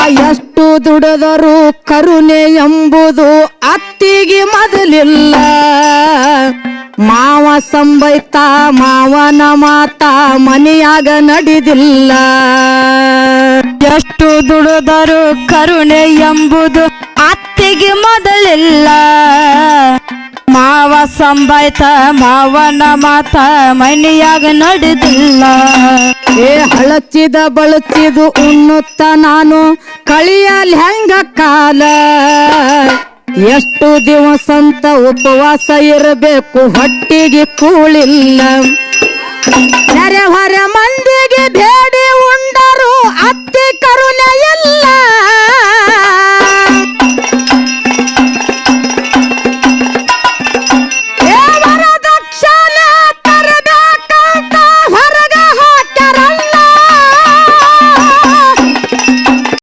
ಎಷ್ಟು ದುಡಿದರು ಕರುಣೆ ಎಂಬುದು ಅತ್ತಿಗೆ ಮೊದಲಿಲ್ಲ. ಮಾವ ಸಂಬೈತ ಮಾವನ ಮಾತ ಮನೆಯಾಗ ನಡೆದಿಲ್ಲ. ಎಷ್ಟು ದುಡಿದರು ಕರುಣೆ ಎಂಬುದು ಅತ್ತಿಗೆ ಮೊದಲಿಲ್ಲ. ಮಾವ ಸಂಬಾಯ್ತ ಮಾವನ ಮಾತ ಮನೆಯಾಗ ನಡೆದಿಲ್ಲ. ಹಳಚಿದ ಬಳಚಿದು ಉಣ್ಣುತ್ತ ನಾನು ಕಳಿಯಲ್ ಹೆಂಗ ಕಾಲ. ಎಷ್ಟು ದಿವಸಂತ ಉಪವಾಸ ಇರಬೇಕು ಹೊಟ್ಟಿಗೆ ಕೂಳಿಲ್ಲ. ನೆರೆ ಹೊರ ಮಂದಿಗೆ ಬೇಡಿ ಉಂಡರು ಅತ್ತಿ ಕರುಣೆ ಇಲ್ಲ.